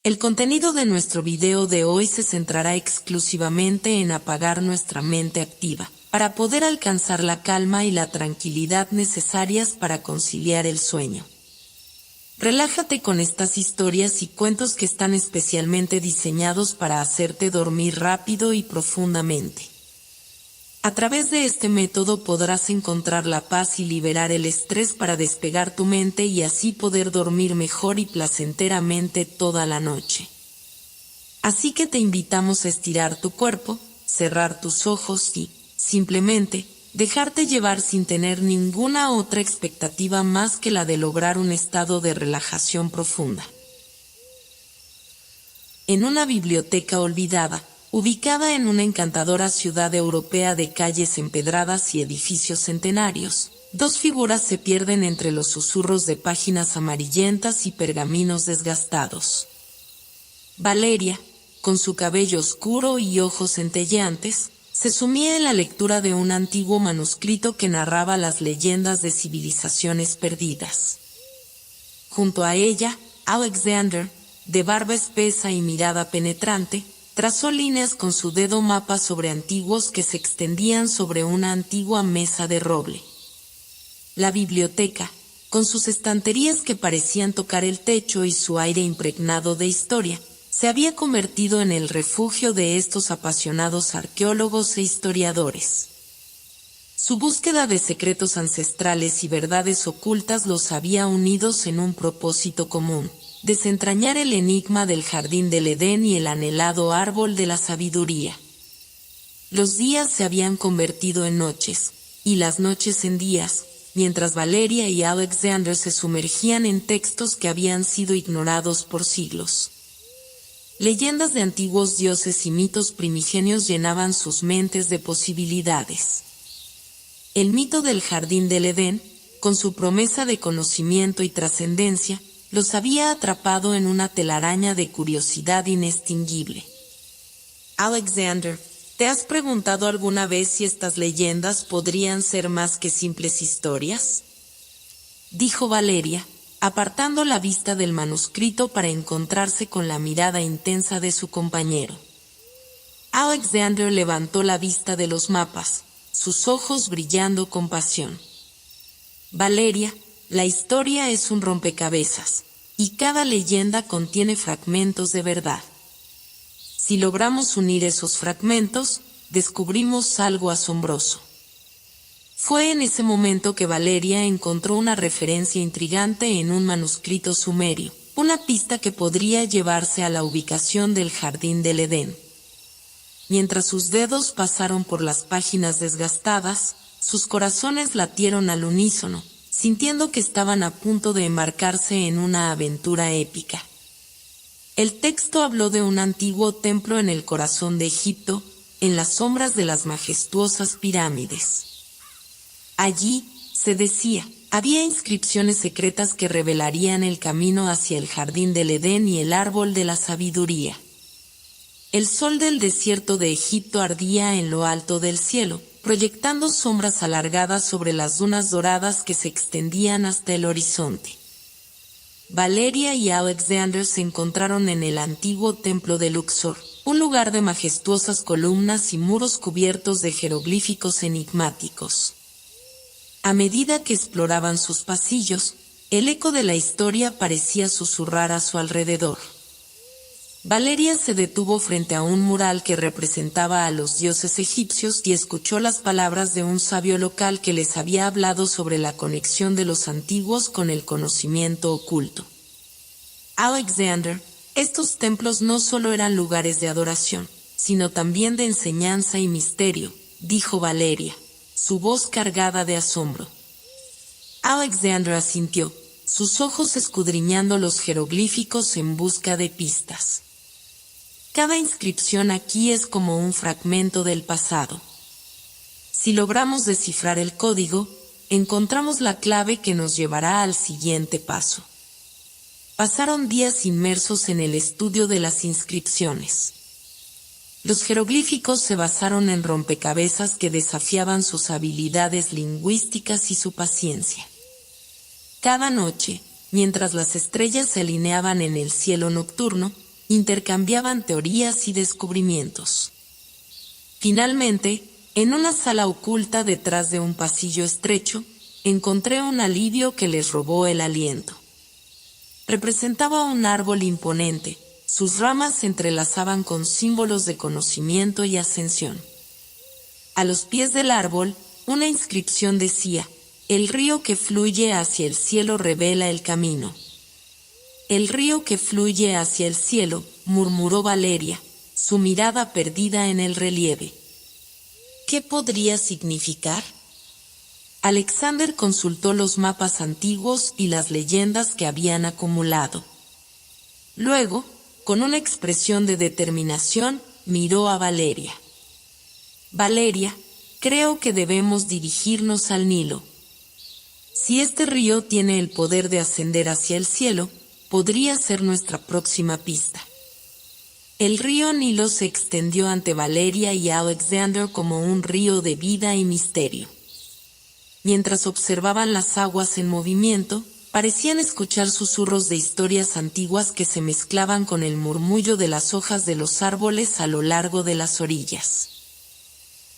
El contenido de nuestro video de hoy se centrará exclusivamente en apagar nuestra mente activa, para poder alcanzar la calma y la tranquilidad necesarias para conciliar el sueño. Relájate con estas historias y cuentos que están especialmente diseñados para hacerte dormir rápido y profundamente. A través de este método podrás encontrar la paz y liberar el estrés para despegar tu mente y así poder dormir mejor y placenteramente toda la noche. Así que te invitamos a estirar tu cuerpo, cerrar tus ojos y, simplemente, dejarte llevar sin tener ninguna otra expectativa más que la de lograr un estado de relajación profunda. En una biblioteca olvidada, ubicada en una encantadora ciudad europea de calles empedradas y edificios centenarios, dos figuras se pierden entre los susurros de páginas amarillentas y pergaminos desgastados. Valeria, con su cabello oscuro y ojos centelleantes, se sumía en la lectura de un antiguo manuscrito que narraba las leyendas de civilizaciones perdidas. Junto a ella, Alexander, de barba espesa y mirada penetrante, trazó líneas con su dedo mapa sobre antiguos que se extendían sobre una antigua mesa de roble. La biblioteca, con sus estanterías que parecían tocar el techo y su aire impregnado de historia, se había convertido en el refugio de estos apasionados arqueólogos e historiadores. Su búsqueda de secretos ancestrales y verdades ocultas los había unidos en un propósito común: desentrañar el enigma del jardín del Edén y el anhelado árbol de la sabiduría. Los días se habían convertido en noches, y las noches en días, mientras Valeria y Alexander se sumergían en textos que habían sido ignorados por siglos. Leyendas de antiguos dioses y mitos primigenios llenaban sus mentes de posibilidades. El mito del jardín del Edén, con su promesa de conocimiento y trascendencia, los había atrapado en una telaraña de curiosidad inextinguible. Alexander, ¿te has preguntado alguna vez si estas leyendas podrían ser más que simples historias?, dijo Valeria, apartando la vista del manuscrito para encontrarse con la mirada intensa de su compañero. Alexander levantó la vista de los mapas, sus ojos brillando con pasión. Valeria, la historia es un rompecabezas, y cada leyenda contiene fragmentos de verdad. Si logramos unir esos fragmentos, descubrimos algo asombroso. Fue en ese momento que Valeria encontró una referencia intrigante en un manuscrito sumerio, una pista que podría llevarse a la ubicación del jardín del Edén. Mientras sus dedos pasaron por las páginas desgastadas, sus corazones latieron al unísono, sintiendo que estaban a punto de embarcarse en una aventura épica. El texto habló de un antiguo templo en el corazón de Egipto, en las sombras de las majestuosas pirámides. Allí, se decía, había inscripciones secretas que revelarían el camino hacia el jardín del Edén y el árbol de la sabiduría. El sol del desierto de Egipto ardía en lo alto del cielo, proyectando sombras alargadas sobre las dunas doradas que se extendían hasta el horizonte. Valeria y Alexander se encontraron en el antiguo templo de Luxor, un lugar de majestuosas columnas y muros cubiertos de jeroglíficos enigmáticos. A medida que exploraban sus pasillos, el eco de la historia parecía susurrar a su alrededor. Valeria se detuvo frente a un mural que representaba a los dioses egipcios y escuchó las palabras de un sabio local que les había hablado sobre la conexión de los antiguos con el conocimiento oculto. Alexander, estos templos no solo eran lugares de adoración, sino también de enseñanza y misterio, dijo Valeria, su voz cargada de asombro. Alexander asintió, sus ojos escudriñando los jeroglíficos en busca de pistas. Cada inscripción aquí es como un fragmento del pasado. Si logramos descifrar el código, encontramos la clave que nos llevará al siguiente paso. Pasaron días inmersos en el estudio de las inscripciones. Los jeroglíficos se basaron en rompecabezas que desafiaban sus habilidades lingüísticas y su paciencia. Cada noche, mientras las estrellas se alineaban en el cielo nocturno, intercambiaban teorías y descubrimientos. Finalmente, en una sala oculta detrás de un pasillo estrecho, encontré un alivio que les robó el aliento. Representaba un árbol imponente, sus ramas se entrelazaban con símbolos de conocimiento y ascensión. A los pies del árbol, una inscripción decía: "El río que fluye hacia el cielo revela el camino". «El río que fluye hacia el cielo», murmuró Valeria, su mirada perdida en el relieve. ¿Qué podría significar? Alexander consultó los mapas antiguos y las leyendas que habían acumulado. Luego, con una expresión de determinación, miró a Valeria. «Valeria, creo que debemos dirigirnos al Nilo. Si este río tiene el poder de ascender hacia el cielo, podría ser nuestra próxima pista». El río Nilo se extendió ante Valeria y Alexander como un río de vida y misterio. Mientras observaban las aguas en movimiento, parecían escuchar susurros de historias antiguas que se mezclaban con el murmullo de las hojas de los árboles a lo largo de las orillas.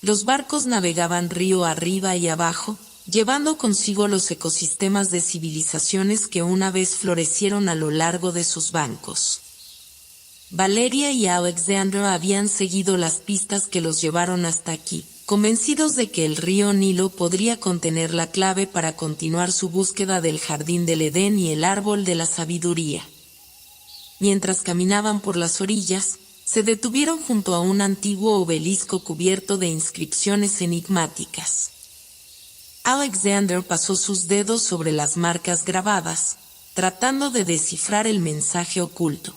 Los barcos navegaban río arriba y abajo, llevando consigo los ecosistemas de civilizaciones que una vez florecieron a lo largo de sus bancos. Valeria y Alexander habían seguido las pistas que los llevaron hasta aquí, convencidos de que el río Nilo podría contener la clave para continuar su búsqueda del jardín del Edén y el árbol de la sabiduría. Mientras caminaban por las orillas, se detuvieron junto a un antiguo obelisco cubierto de inscripciones enigmáticas. Alexander pasó sus dedos sobre las marcas grabadas, tratando de descifrar el mensaje oculto.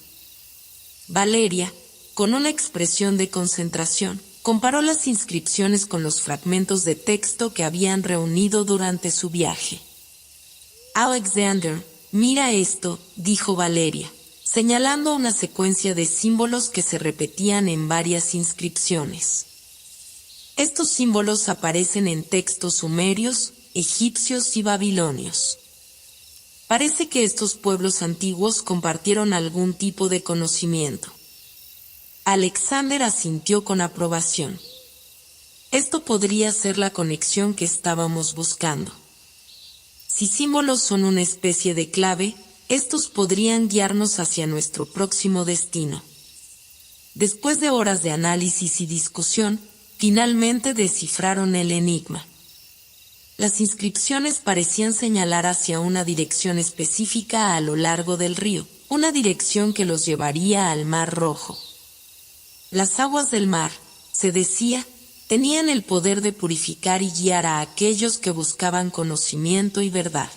Valeria, con una expresión de concentración, comparó las inscripciones con los fragmentos de texto que habían reunido durante su viaje. «Alexander, mira esto», dijo Valeria, señalando una secuencia de símbolos que se repetían en varias inscripciones. Estos símbolos aparecen en textos sumerios, egipcios y babilonios. Parece que estos pueblos antiguos compartieron algún tipo de conocimiento. Alexander asintió con aprobación. Esto podría ser la conexión que estábamos buscando. Si símbolos son una especie de clave, estos podrían guiarnos hacia nuestro próximo destino. Después de horas de análisis y discusión, finalmente descifraron el enigma. Las inscripciones parecían señalar hacia una dirección específica a lo largo del río, una dirección que los llevaría al Mar Rojo. Las aguas del mar, se decía, tenían el poder de purificar y guiar a aquellos que buscaban conocimiento y verdad.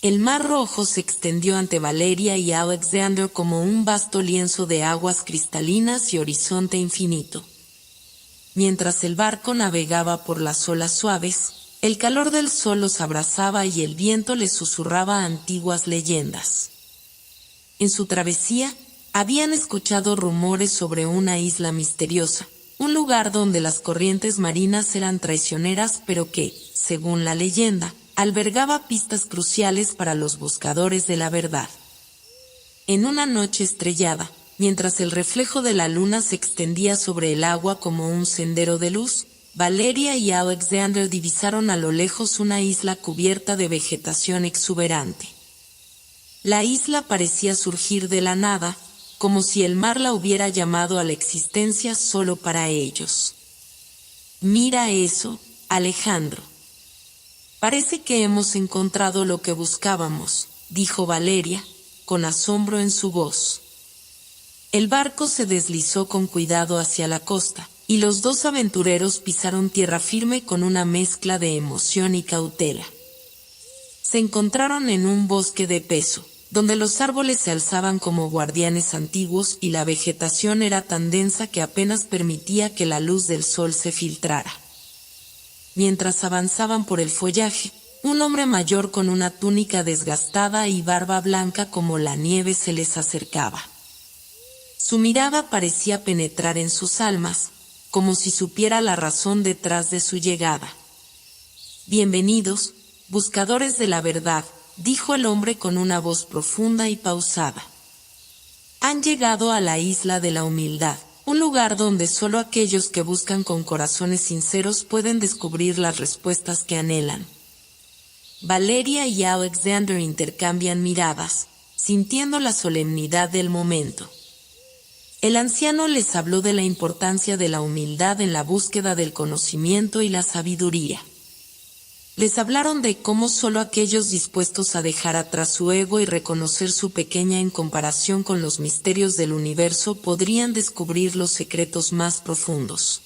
El Mar Rojo se extendió ante Valeria y Alexander como un vasto lienzo de aguas cristalinas y horizonte infinito. Mientras el barco navegaba por las olas suaves, el calor del sol los abrazaba y el viento les susurraba antiguas leyendas. En su travesía, habían escuchado rumores sobre una isla misteriosa, un lugar donde las corrientes marinas eran traicioneras pero que, según la leyenda, albergaba pistas cruciales para los buscadores de la verdad. En una noche estrellada, mientras el reflejo de la luna se extendía sobre el agua como un sendero de luz, Valeria y Alexander divisaron a lo lejos una isla cubierta de vegetación exuberante. La isla parecía surgir de la nada, como si el mar la hubiera llamado a la existencia solo para ellos. «Mira eso, Alejandro. Parece que hemos encontrado lo que buscábamos», dijo Valeria, con asombro en su voz. El barco se deslizó con cuidado hacia la costa, y los dos aventureros pisaron tierra firme con una mezcla de emoción y cautela. Se encontraron en un bosque de peso, donde los árboles se alzaban como guardianes antiguos y la vegetación era tan densa que apenas permitía que la luz del sol se filtrara. Mientras avanzaban por el follaje, un hombre mayor con una túnica desgastada y barba blanca como la nieve se les acercaba. Su mirada parecía penetrar en sus almas, como si supiera la razón detrás de su llegada. «Bienvenidos, buscadores de la verdad», dijo el hombre con una voz profunda y pausada. Han llegado a la isla de la humildad, un lugar donde solo aquellos que buscan con corazones sinceros pueden descubrir las respuestas que anhelan. Valeria y Alexander intercambian miradas, sintiendo la solemnidad del momento. El anciano les habló de la importancia de la humildad en la búsqueda del conocimiento y la sabiduría. Les hablaron de cómo solo aquellos dispuestos a dejar atrás su ego y reconocer su pequeña en comparación con los misterios del universo podrían descubrir los secretos más profundos.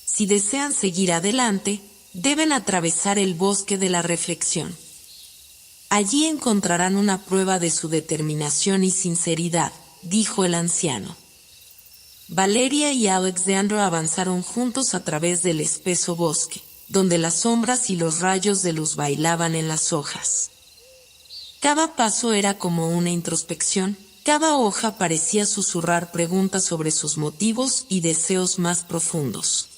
Si desean seguir adelante, deben atravesar el bosque de la reflexión. Allí encontrarán una prueba de su determinación y sinceridad, dijo el anciano. Valeria y Alexander avanzaron juntos a través del espeso bosque, donde las sombras y los rayos de luz bailaban en las hojas. Cada paso era como una introspección, cada hoja parecía susurrar preguntas sobre sus motivos y deseos más profundos.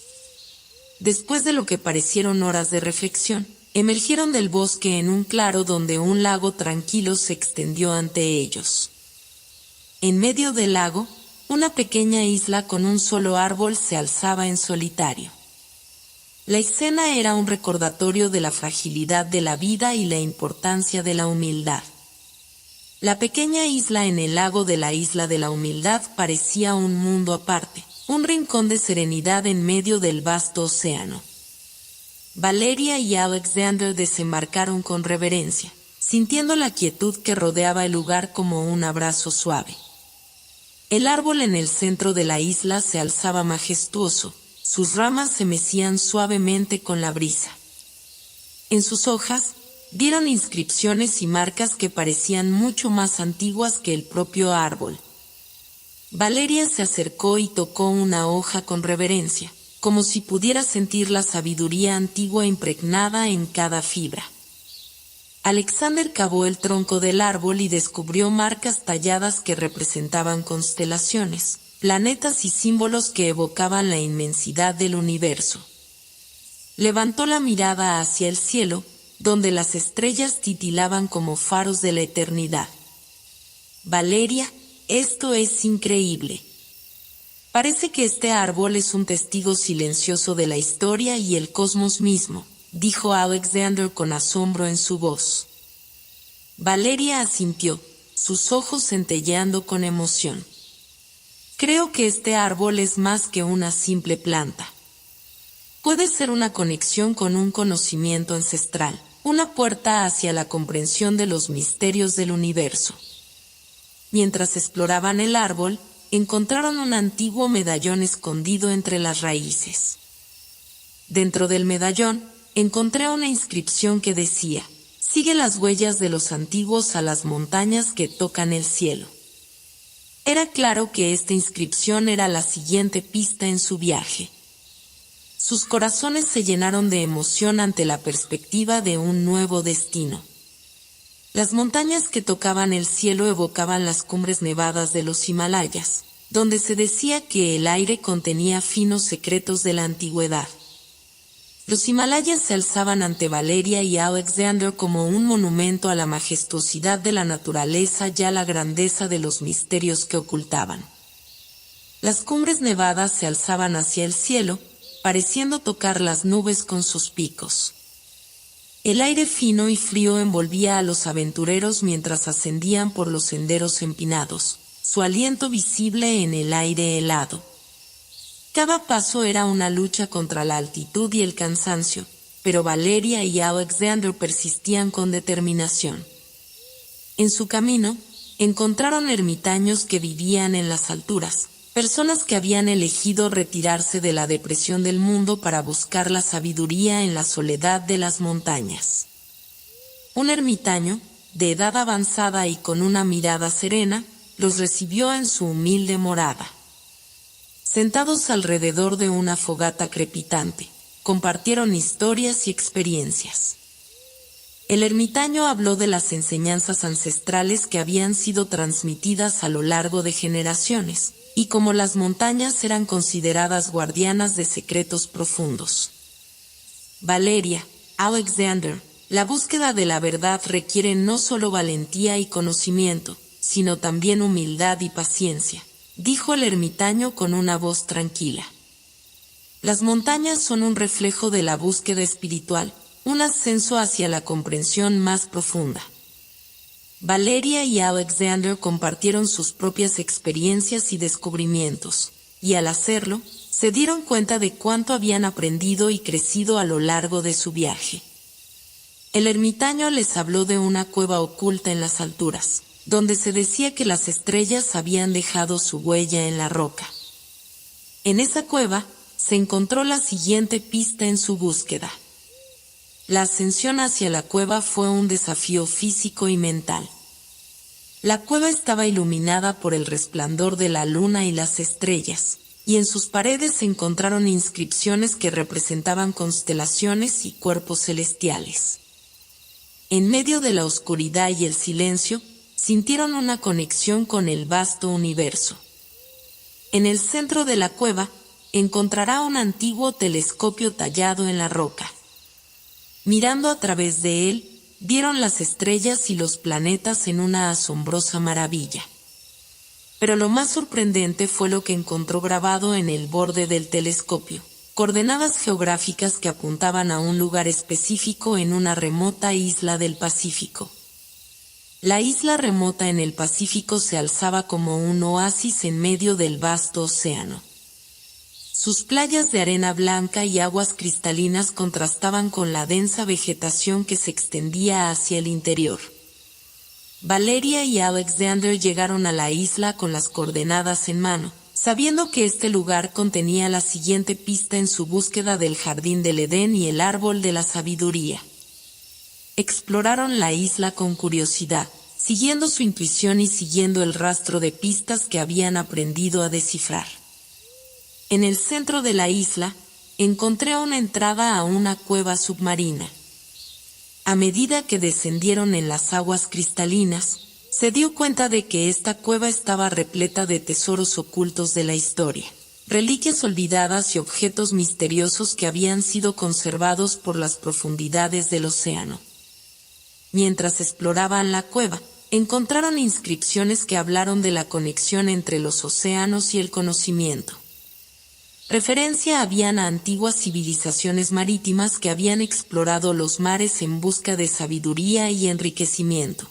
Después de lo que parecieron horas de reflexión, emergieron del bosque en un claro donde un lago tranquilo se extendió ante ellos. En medio del lago, una pequeña isla con un solo árbol se alzaba en solitario. La escena era un recordatorio de la fragilidad de la vida y la importancia de la humildad. La pequeña isla en el lago de la isla de la humildad parecía un mundo aparte, un rincón de serenidad en medio del vasto océano. Valeria y Alexander desembarcaron con reverencia, sintiendo la quietud que rodeaba el lugar como un abrazo suave. El árbol en el centro de la isla se alzaba majestuoso, sus ramas se mecían suavemente con la brisa. En sus hojas, vieron inscripciones y marcas que parecían mucho más antiguas que el propio árbol. Valeria se acercó y tocó una hoja con reverencia, como si pudiera sentir la sabiduría antigua impregnada en cada fibra. Alexander cavó el tronco del árbol y descubrió marcas talladas que representaban constelaciones, planetas y símbolos que evocaban la inmensidad del universo. Levantó la mirada hacia el cielo, donde las estrellas titilaban como faros de la eternidad. Valeria, esto es increíble. Parece que este árbol es un testigo silencioso de la historia y el cosmos mismo, dijo Alexander con asombro en su voz. Valeria asintió, sus ojos centelleando con emoción. Creo que este árbol es más que una simple planta. Puede ser una conexión con un conocimiento ancestral, una puerta hacia la comprensión de los misterios del universo. Mientras exploraban el árbol, encontraron un antiguo medallón escondido entre las raíces. Dentro del medallón, encontré una inscripción que decía: sigue las huellas de los antiguos a las montañas que tocan el cielo. Era claro que esta inscripción era la siguiente pista en su viaje. Sus corazones se llenaron de emoción ante la perspectiva de un nuevo destino. Las montañas que tocaban el cielo evocaban las cumbres nevadas de los Himalayas, donde se decía que el aire contenía finos secretos de la antigüedad. Los Himalayas se alzaban ante Valeria y Alexander como un monumento a la majestuosidad de la naturaleza y a la grandeza de los misterios que ocultaban. Las cumbres nevadas se alzaban hacia el cielo, pareciendo tocar las nubes con sus picos. El aire fino y frío envolvía a los aventureros mientras ascendían por los senderos empinados, su aliento visible en el aire helado. Cada paso era una lucha contra la altitud y el cansancio, pero Valeria y Alexander persistían con determinación. En su camino, encontraron ermitaños que vivían en las alturas, personas que habían elegido retirarse de la depresión del mundo para buscar la sabiduría en la soledad de las montañas. Un ermitaño, de edad avanzada y con una mirada serena, los recibió en su humilde morada. Sentados alrededor de una fogata crepitante, compartieron historias y experiencias. El ermitaño habló de las enseñanzas ancestrales que habían sido transmitidas a lo largo de generaciones, y cómo las montañas eran consideradas guardianas de secretos profundos. Valeria, Alexander, la búsqueda de la verdad requiere no solo valentía y conocimiento, sino también humildad y paciencia, dijo el ermitaño con una voz tranquila. Las montañas son un reflejo de la búsqueda espiritual, un ascenso hacia la comprensión más profunda. Valeria y Alexander compartieron sus propias experiencias y descubrimientos, y al hacerlo, se dieron cuenta de cuánto habían aprendido y crecido a lo largo de su viaje. El ermitaño les habló de una cueva oculta en las alturas, donde se decía que las estrellas habían dejado su huella en la roca. En esa cueva, se encontró la siguiente pista en su búsqueda. La ascensión hacia la cueva fue un desafío físico y mental. La cueva estaba iluminada por el resplandor de la luna y las estrellas, y en sus paredes se encontraron inscripciones que representaban constelaciones y cuerpos celestiales. En medio de la oscuridad y el silencio, sintieron una conexión con el vasto universo. En el centro de la cueva, encontrará un antiguo telescopio tallado en la roca. Mirando a través de él, vieron las estrellas y los planetas en una asombrosa maravilla. Pero lo más sorprendente fue lo que encontró grabado en el borde del telescopio, coordenadas geográficas que apuntaban a un lugar específico en una remota isla del Pacífico. La isla remota en el Pacífico se alzaba como un oasis en medio del vasto océano. Sus playas de arena blanca y aguas cristalinas contrastaban con la densa vegetación que se extendía hacia el interior. Valeria y Alexander llegaron a la isla con las coordenadas en mano, sabiendo que este lugar contenía la siguiente pista en su búsqueda del jardín del Edén y el árbol de la sabiduría. Exploraron la isla con curiosidad, siguiendo su intuición y siguiendo el rastro de pistas que habían aprendido a descifrar. En el centro de la isla, encontré una entrada a una cueva submarina. A medida que descendieron en las aguas cristalinas, se dio cuenta de que esta cueva estaba repleta de tesoros ocultos de la historia, reliquias olvidadas y objetos misteriosos que habían sido conservados por las profundidades del océano. Mientras exploraban la cueva, encontraron inscripciones que hablaron de la conexión entre los océanos y el conocimiento. Referencia habían a antiguas civilizaciones marítimas que habían explorado los mares en busca de sabiduría y enriquecimiento.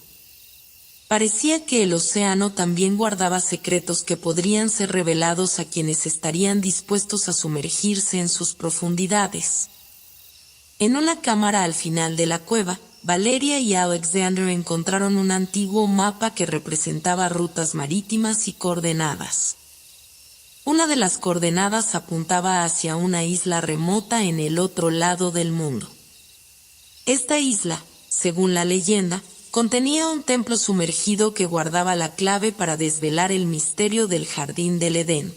Parecía que el océano también guardaba secretos que podrían ser revelados a quienes estarían dispuestos a sumergirse en sus profundidades. En una cámara al final de la cueva, Valeria y Alexander encontraron un antiguo mapa que representaba rutas marítimas y coordenadas. Una de las coordenadas apuntaba hacia una isla remota en el otro lado del mundo. Esta isla, según la leyenda, contenía un templo sumergido que guardaba la clave para desvelar el misterio del jardín del Edén.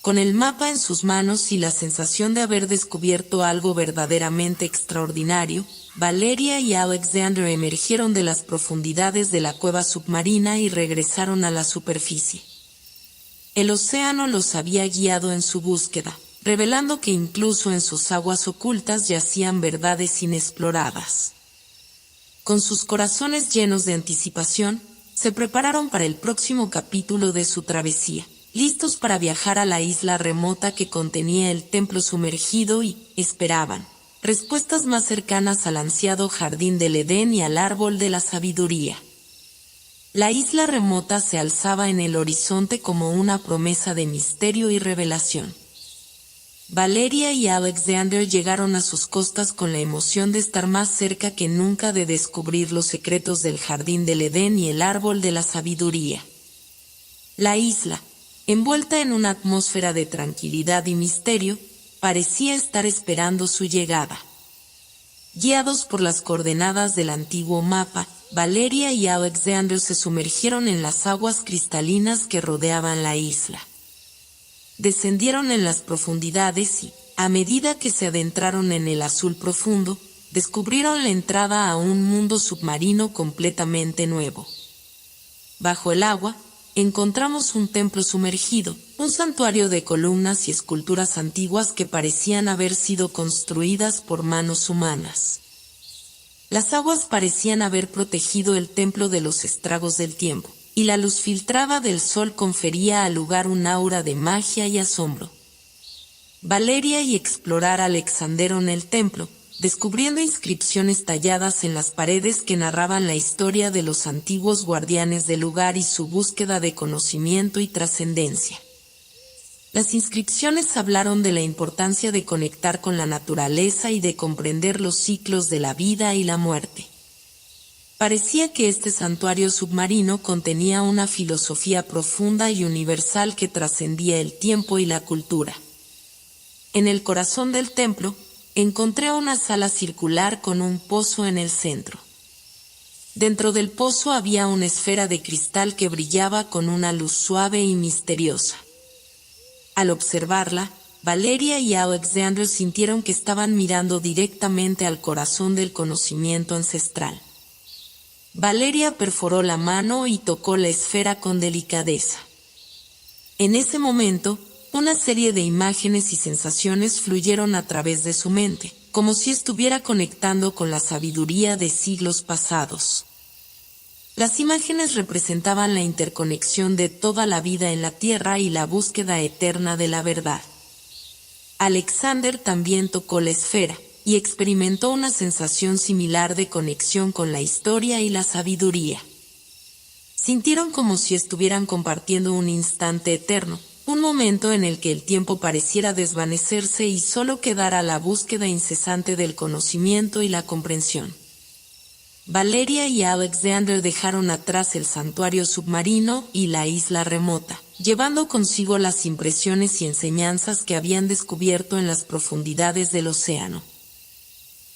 Con el mapa en sus manos y la sensación de haber descubierto algo verdaderamente extraordinario, Valeria y Alexander emergieron de las profundidades de la cueva submarina y regresaron a la superficie. El océano los había guiado en su búsqueda, revelando que incluso en sus aguas ocultas yacían verdades inexploradas. Con sus corazones llenos de anticipación, se prepararon para el próximo capítulo de su travesía, listos para viajar a la isla remota que contenía el templo sumergido y esperaban respuestas más cercanas al ansiado jardín del Edén y al árbol de la sabiduría. La isla remota se alzaba en el horizonte como una promesa de misterio y revelación. Valeria y Alexander llegaron a sus costas con la emoción de estar más cerca que nunca de descubrir los secretos del jardín del Edén y el árbol de la sabiduría. La isla, envuelta en una atmósfera de tranquilidad y misterio, parecía estar esperando su llegada. Guiados por las coordenadas del antiguo mapa, Valeria y Alexander se sumergieron en las aguas cristalinas que rodeaban la isla. Descendieron en las profundidades y, a medida que se adentraron en el azul profundo, descubrieron la entrada a un mundo submarino completamente nuevo. Bajo el agua, encontramos un templo sumergido, un santuario de columnas y esculturas antiguas que parecían haber sido construidas por manos humanas. Las aguas parecían haber protegido el templo de los estragos del tiempo, y la luz filtrada del sol confería al lugar un aura de magia y asombro. Valeria y explorar Alexanderon el templo, descubriendo inscripciones talladas en las paredes que narraban la historia de los antiguos guardianes del lugar y su búsqueda de conocimiento y trascendencia. Las inscripciones hablaron de la importancia de conectar con la naturaleza y de comprender los ciclos de la vida y la muerte. Parecía que este santuario submarino contenía una filosofía profunda y universal que trascendía el tiempo y la cultura. En el corazón del templo, encontré una sala circular con un pozo en el centro. Dentro del pozo había una esfera de cristal que brillaba con una luz suave y misteriosa. Al observarla, Valeria y Alexander sintieron que estaban mirando directamente al corazón del conocimiento ancestral. Valeria perforó la mano y tocó la esfera con delicadeza. En ese momento, una serie de imágenes y sensaciones fluyeron a través de su mente, como si estuviera conectando con la sabiduría de siglos pasados. Las imágenes representaban la interconexión de toda la vida en la Tierra y la búsqueda eterna de la verdad. Alexander también tocó la esfera, y experimentó una sensación similar de conexión con la historia y la sabiduría. Sintieron como si estuvieran compartiendo un instante eterno, un momento en el que el tiempo pareciera desvanecerse y solo quedara la búsqueda incesante del conocimiento y la comprensión. Valeria y Alexander dejaron atrás el santuario submarino y la isla remota, llevando consigo las impresiones y enseñanzas que habían descubierto en las profundidades del océano.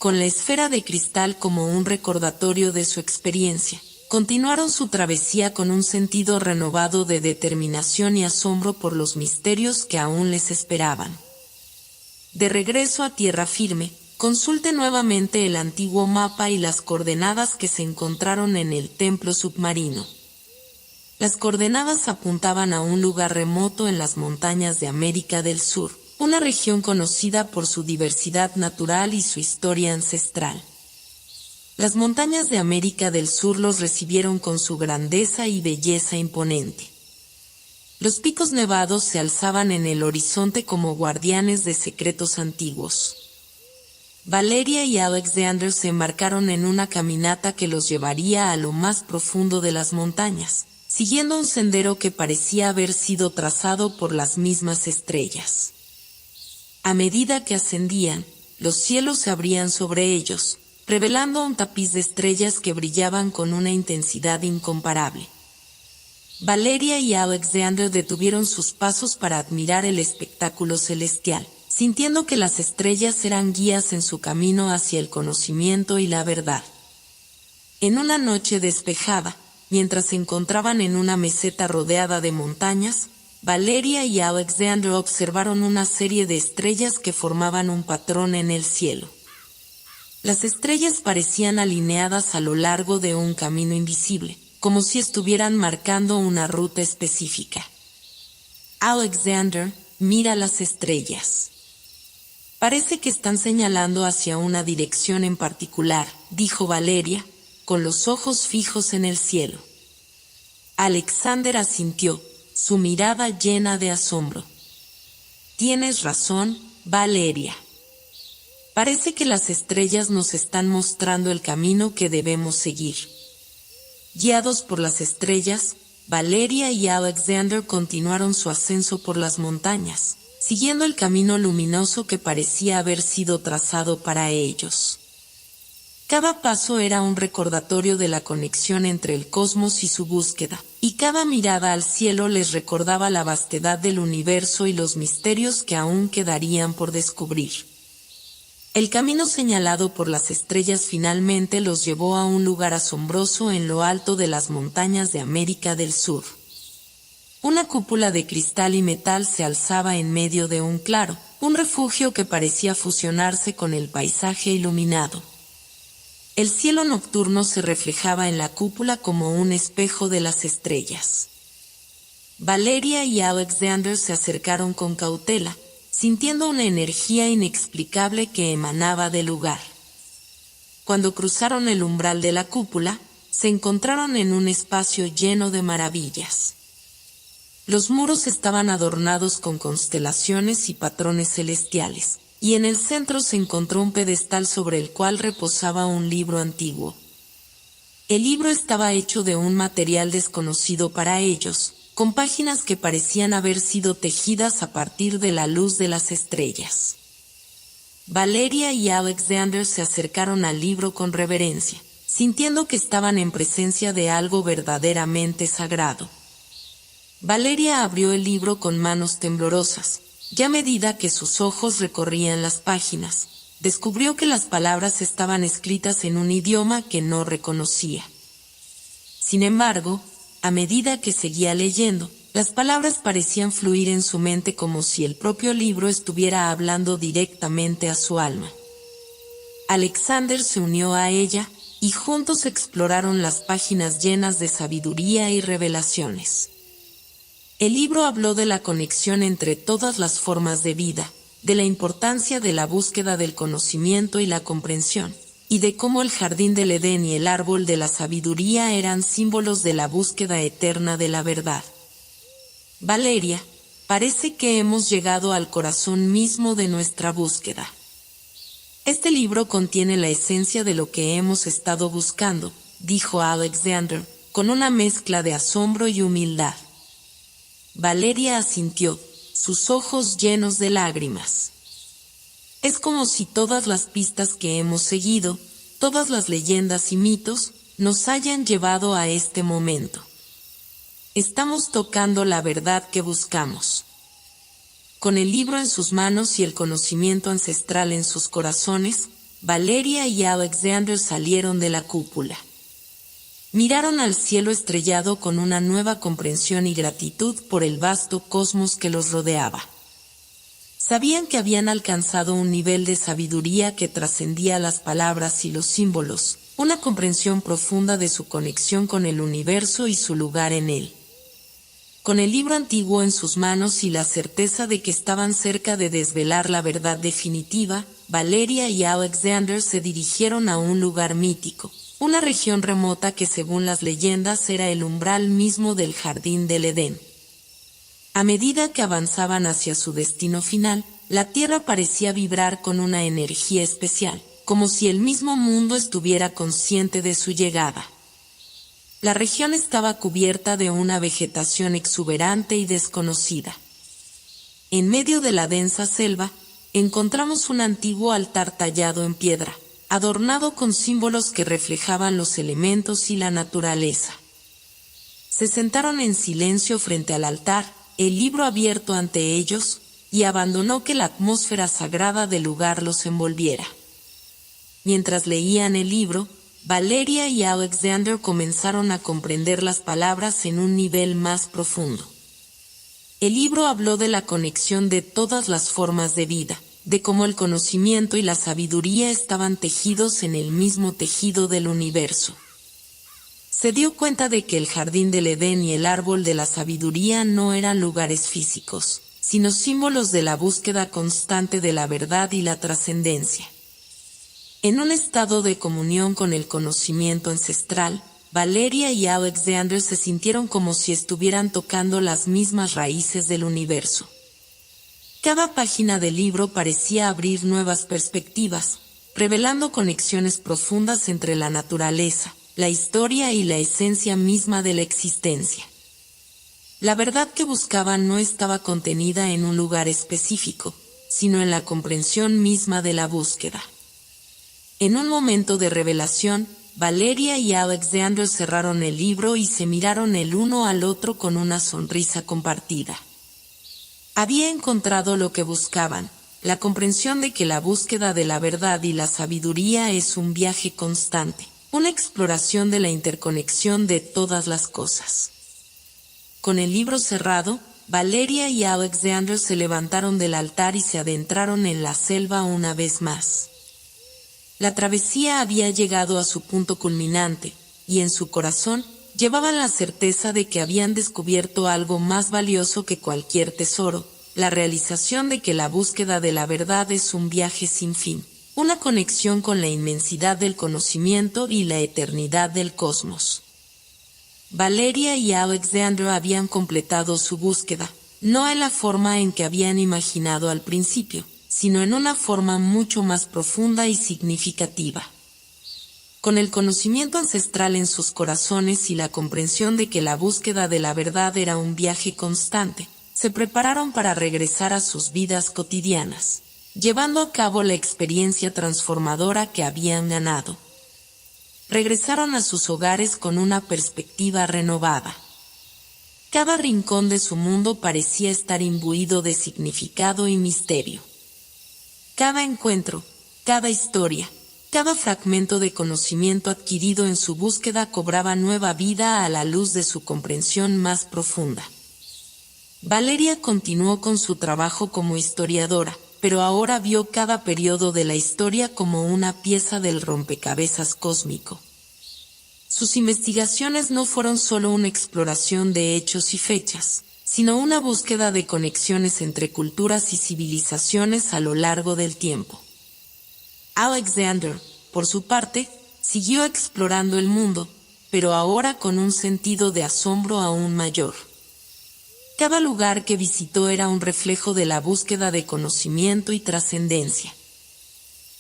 Con la esfera de cristal como un recordatorio de su experiencia, continuaron su travesía con un sentido renovado de determinación y asombro por los misterios que aún les esperaban. De regreso a tierra firme, consulte nuevamente el antiguo mapa y las coordenadas que se encontraron en el templo submarino. Las coordenadas apuntaban a un lugar remoto en las montañas de América del Sur, una región conocida por su diversidad natural y su historia ancestral. Las montañas de América del Sur los recibieron con su grandeza y belleza imponente. Los picos nevados se alzaban en el horizonte como guardianes de secretos antiguos. Valeria y Alexander se embarcaron en una caminata que los llevaría a lo más profundo de las montañas, siguiendo un sendero que parecía haber sido trazado por las mismas estrellas. A medida que ascendían, los cielos se abrían sobre ellos, revelando un tapiz de estrellas que brillaban con una intensidad incomparable. Valeria y Alexander detuvieron sus pasos para admirar el espectáculo celestial, sintiendo que las estrellas eran guías en su camino hacia el conocimiento y la verdad. En una noche despejada, mientras se encontraban en una meseta rodeada de montañas, Valeria y Alexander observaron una serie de estrellas que formaban un patrón en el cielo. Las estrellas parecían alineadas a lo largo de un camino invisible, como si estuvieran marcando una ruta específica. Alexander, mira las estrellas. Parece que están señalando hacia una dirección en particular, dijo Valeria, con los ojos fijos en el cielo. Alexander asintió, su mirada llena de asombro. Tienes razón, Valeria. Parece que las estrellas nos están mostrando el camino que debemos seguir. Guiados por las estrellas, Valeria y Alexander continuaron su ascenso por las montañas, siguiendo el camino luminoso que parecía haber sido trazado para ellos. Cada paso era un recordatorio de la conexión entre el cosmos y su búsqueda, y cada mirada al cielo les recordaba la vastedad del universo y los misterios que aún quedarían por descubrir. El camino señalado por las estrellas finalmente los llevó a un lugar asombroso en lo alto de las montañas de América del Sur. Una cúpula de cristal y metal se alzaba en medio de un claro, un refugio que parecía fusionarse con el paisaje iluminado. El cielo nocturno se reflejaba en la cúpula como un espejo de las estrellas. Valeria y Alexander se acercaron con cautela, sintiendo una energía inexplicable que emanaba del lugar. Cuando cruzaron el umbral de la cúpula, se encontraron en un espacio lleno de maravillas. Los muros estaban adornados con constelaciones y patrones celestiales, y en el centro se encontró un pedestal sobre el cual reposaba un libro antiguo. El libro estaba hecho de un material desconocido para ellos, con páginas que parecían haber sido tejidas a partir de la luz de las estrellas. Valeria y Alexander se acercaron al libro con reverencia, sintiendo que estaban en presencia de algo verdaderamente sagrado. Valeria abrió el libro con manos temblorosas, y a medida que sus ojos recorrían las páginas, descubrió que las palabras estaban escritas en un idioma que no reconocía. Sin embargo, a medida que seguía leyendo, las palabras parecían fluir en su mente como si el propio libro estuviera hablando directamente a su alma. Alexander se unió a ella, y juntos exploraron las páginas llenas de sabiduría y revelaciones. El libro habló de la conexión entre todas las formas de vida, de la importancia de la búsqueda del conocimiento y la comprensión, y de cómo el jardín del Edén y el árbol de la sabiduría eran símbolos de la búsqueda eterna de la verdad. Valeria, parece que hemos llegado al corazón mismo de nuestra búsqueda. Este libro contiene la esencia de lo que hemos estado buscando, dijo Alexander, con una mezcla de asombro y humildad. Valeria asintió, sus ojos llenos de lágrimas. Es como si todas las pistas que hemos seguido, todas las leyendas y mitos, nos hayan llevado a este momento. Estamos tocando la verdad que buscamos. Con el libro en sus manos y el conocimiento ancestral en sus corazones, Valeria y Alexander salieron de la cúpula. Miraron al cielo estrellado con una nueva comprensión y gratitud por el vasto cosmos que los rodeaba. Sabían que habían alcanzado un nivel de sabiduría que trascendía las palabras y los símbolos, una comprensión profunda de su conexión con el universo y su lugar en él. Con el libro antiguo en sus manos y la certeza de que estaban cerca de desvelar la verdad definitiva, Valeria y Alexander se dirigieron a un lugar mítico, una región remota que según las leyendas era el umbral mismo del jardín del Edén. A medida que avanzaban hacia su destino final, la tierra parecía vibrar con una energía especial, como si el mismo mundo estuviera consciente de su llegada. La región estaba cubierta de una vegetación exuberante y desconocida. En medio de la densa selva, encontramos un antiguo altar tallado en piedra, adornado con símbolos que reflejaban los elementos y la naturaleza. Se sentaron en silencio frente al altar, el libro abierto ante ellos, y abandonó que la atmósfera sagrada del lugar los envolviera. Mientras leían el libro, Valeria y Alexander comenzaron a comprender las palabras en un nivel más profundo. El libro habló de la conexión de todas las formas de vida, de cómo el conocimiento y la sabiduría estaban tejidos en el mismo tejido del universo. Se dio cuenta de que el jardín del Edén y el árbol de la sabiduría no eran lugares físicos, sino símbolos de la búsqueda constante de la verdad y la trascendencia. En un estado de comunión con el conocimiento ancestral, Valeria y Alexander se sintieron como si estuvieran tocando las mismas raíces del universo. Cada página del libro parecía abrir nuevas perspectivas, revelando conexiones profundas entre la naturaleza, la historia y la esencia misma de la existencia. La verdad que buscaban no estaba contenida en un lugar específico, sino en la comprensión misma de la búsqueda. En un momento de revelación, Valeria y Alexander cerraron el libro y se miraron el uno al otro con una sonrisa compartida. Había encontrado lo que buscaban, la comprensión de que la búsqueda de la verdad y la sabiduría es un viaje constante, una exploración de la interconexión de todas las cosas. Con el libro cerrado, Valeria y Alexander se levantaron del altar y se adentraron en la selva una vez más. La travesía había llegado a su punto culminante, y en su corazón llevaban la certeza de que habían descubierto algo más valioso que cualquier tesoro, la realización de que la búsqueda de la verdad es un viaje sin fin, una conexión con la inmensidad del conocimiento y la eternidad del cosmos. Valeria y Alexander habían completado su búsqueda, no en la forma en que habían imaginado al principio, sino en una forma mucho más profunda y significativa. Con el conocimiento ancestral en sus corazones y la comprensión de que la búsqueda de la verdad era un viaje constante, se prepararon para regresar a sus vidas cotidianas, llevando a cabo la experiencia transformadora que habían ganado. Regresaron a sus hogares con una perspectiva renovada. Cada rincón de su mundo parecía estar imbuido de significado y misterio. Cada encuentro, cada historia, cada fragmento de conocimiento adquirido en su búsqueda cobraba nueva vida a la luz de su comprensión más profunda. Valeria continuó con su trabajo como historiadora, pero ahora vio cada periodo de la historia como una pieza del rompecabezas cósmico. Sus investigaciones no fueron solo una exploración de hechos y fechas, sino una búsqueda de conexiones entre culturas y civilizaciones a lo largo del tiempo. Alexander, por su parte, siguió explorando el mundo, pero ahora con un sentido de asombro aún mayor. Cada lugar que visitó era un reflejo de la búsqueda de conocimiento y trascendencia.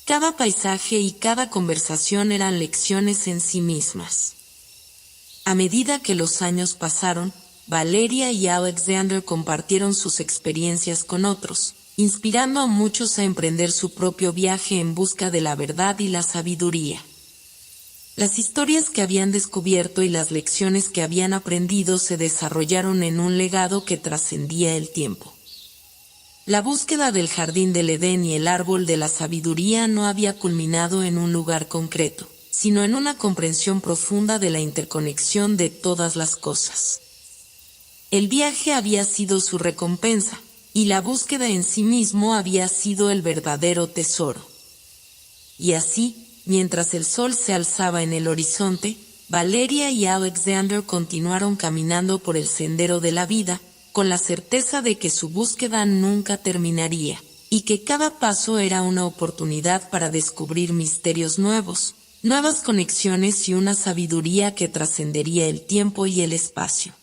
Cada paisaje y cada conversación eran lecciones en sí mismas. A medida que los años pasaron, Valeria y Alexander compartieron sus experiencias con otros, inspirando a muchos a emprender su propio viaje en busca de la verdad y la sabiduría. Las historias que habían descubierto y las lecciones que habían aprendido se desarrollaron en un legado que trascendía el tiempo. La búsqueda del jardín del Edén y el árbol de la sabiduría no había culminado en un lugar concreto, sino en una comprensión profunda de la interconexión de todas las cosas. El viaje había sido su recompensa, y la búsqueda en sí mismo había sido el verdadero tesoro. Y así, mientras el sol se alzaba en el horizonte, Valeria y Alexander continuaron caminando por el sendero de la vida, con la certeza de que su búsqueda nunca terminaría, y que cada paso era una oportunidad para descubrir misterios nuevos, nuevas conexiones y una sabiduría que trascendería el tiempo y el espacio.